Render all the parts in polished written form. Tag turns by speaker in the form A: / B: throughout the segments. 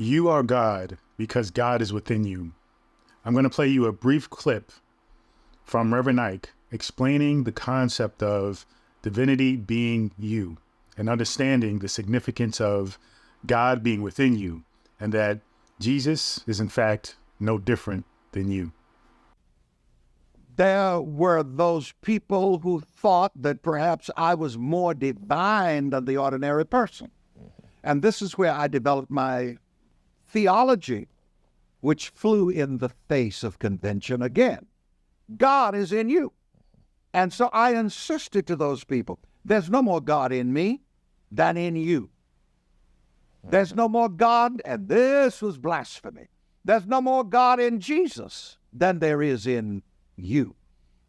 A: You are God because God is within you. I'm going to play you a brief clip from Reverend Ike explaining the concept of divinity being you and understanding the significance of God being within you and that Jesus is in fact no different than you.
B: There were those people who thought that perhaps I was more divine than the ordinary person. And this is where I developed my theology, which flew in the face of convention again. God is in you. And so I insisted to those people, there's no more God in me than in you. There's no more God, and this was blasphemy. There's no more God in Jesus than there is in you.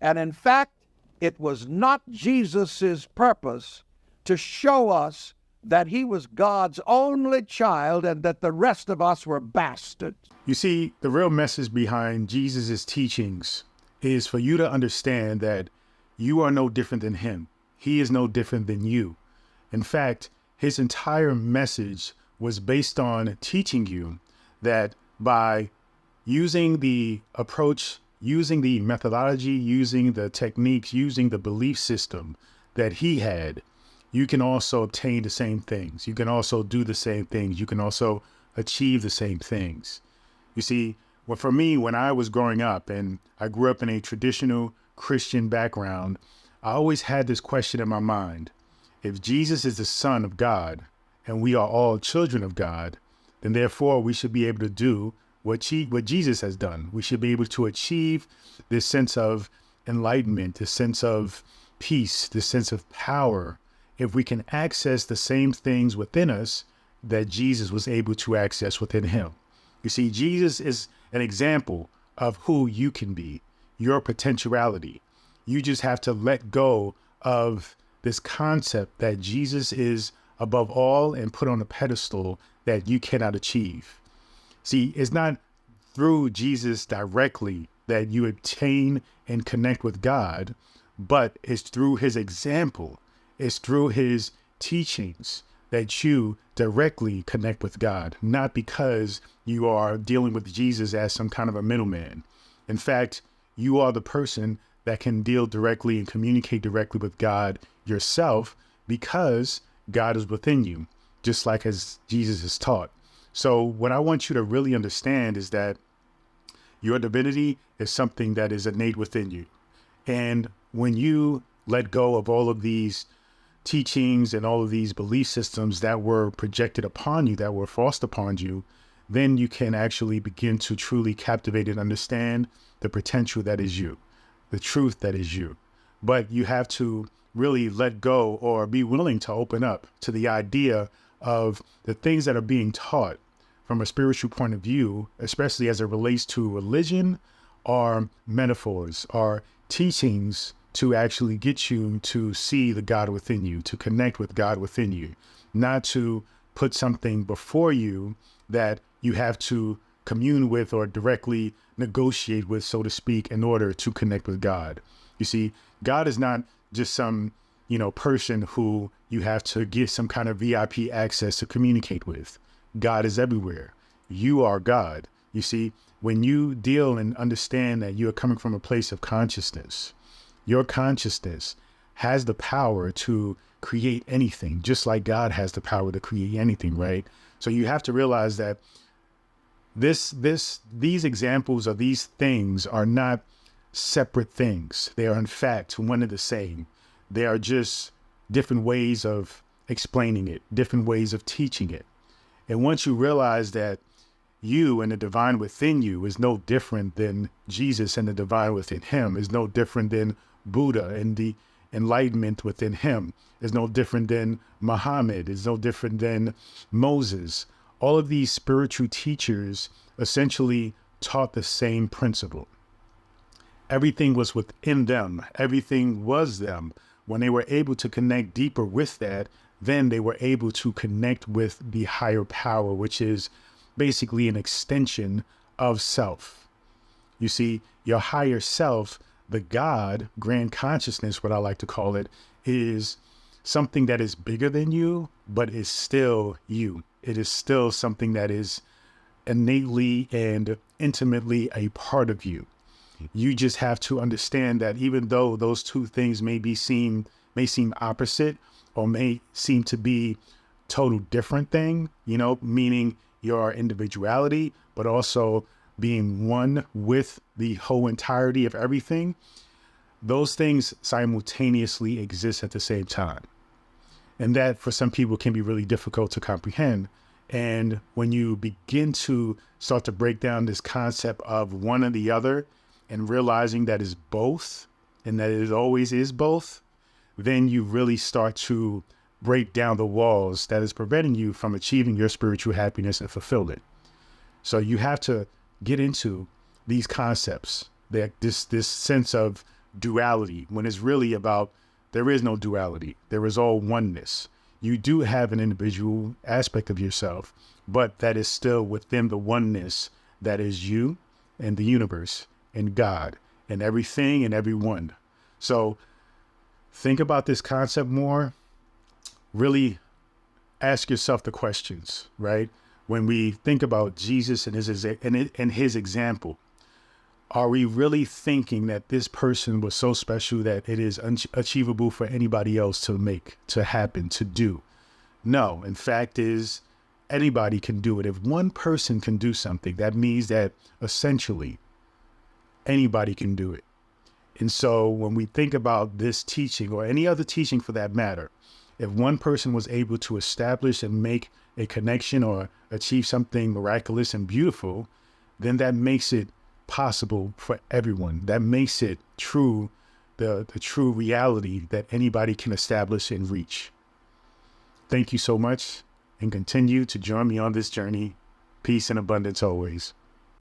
B: And in fact, it was not Jesus's purpose to show us that he was God's only child and that the rest of us were bastards.
A: You see, the real message behind Jesus's teachings is for you to understand that you are no different than him. He is no different than you. In fact, his entire message was based on teaching you that by using the approach, using the methodology, using the techniques, using the belief system that he had, you can also obtain the same things. You can also do the same things. You can also achieve the same things. You see, well, for me, when I was growing up and I grew up in a traditional Christian background, I always had this question in my mind. If Jesus is the Son of God and we are all children of God, then therefore we should be able to do what Jesus has done. We should be able to achieve this sense of enlightenment, this sense of peace, this sense of power, if we can access the same things within us that Jesus was able to access within him. You see, Jesus is an example of who you can be, your potentiality. You just have to let go of this concept that Jesus is above all and put on a pedestal that you cannot achieve. See, it's not through Jesus directly that you obtain and connect with God, but it's through his example. It's through his teachings that you directly connect with God, not because you are dealing with Jesus as some kind of a middleman. In fact, you are the person that can deal directly and communicate directly with God yourself because God is within you, just like as Jesus is taught. So what I want you to really understand is that your divinity is something that is innate within you. And when you let go of all of these teachings and all of these belief systems that were projected upon you, that were forced upon you, then you can actually begin to truly captivate and understand the potential that is you, the truth that is you. But you have to really let go or be willing to open up to the idea of the things that are being taught from a spiritual point of view, especially as it relates to religion, are metaphors, are teachings to actually get you to see the God within you, to connect with God within you, not to put something before you that you have to commune with or directly negotiate with, so to speak, in order to connect with God. You see, God is not just some, person who you have to give some kind of VIP access to communicate with. God is everywhere. You are God. You see, when you deal and understand that you are coming from a place of consciousness, your consciousness has the power to create anything, just like God has the power to create anything, right? So you have to realize that these examples of these things are not separate things. They are in fact one and the same. They are just different ways of explaining it, different ways of teaching it. And once you realize that you and the divine within you is no different than Jesus and the divine within him, is no different than Buddha and the enlightenment within him, is no different than Muhammad, is no different than Moses. All of these spiritual teachers essentially taught the same principle. Everything was within them. Everything was them. When they were able to connect deeper with that, then they were able to connect with the higher power, which is basically an extension of self. You see, your higher self, the God, grand consciousness, what I like to call it, is something that is bigger than you, but is still you. It is still something that is innately and intimately a part of you. You just have to understand that even though those two things may seem opposite or may seem to be total different thing, meaning your individuality, but also being one with the whole entirety of everything, those things simultaneously exist at the same time. And that for some people can be really difficult to comprehend. And when you begin to start to break down this concept of one or the other and realizing that is both and that it always is both, then you really start to break down the walls that is preventing you from achieving your spiritual happiness and fulfillment. So you have to get into these concepts, that this sense of duality, when it's really about there is no duality. There is all oneness. You do have an individual aspect of yourself, but that is still within the oneness that is you and the universe and God and everything and everyone. So think about this concept more. Really ask yourself the questions, right? When we think about Jesus and his example, are we really thinking that this person was so special that it is unachievable for anybody else to happen, to do? No, in fact is anybody can do it. If one person can do something, that means that essentially anybody can do it. And so when we think about this teaching or any other teaching for that matter, if one person was able to establish and make a connection or achieve something miraculous and beautiful, then that makes it possible for everyone. That makes it true, the true reality that anybody can establish and reach. Thank you so much, and continue to join me on this journey. Peace and abundance always.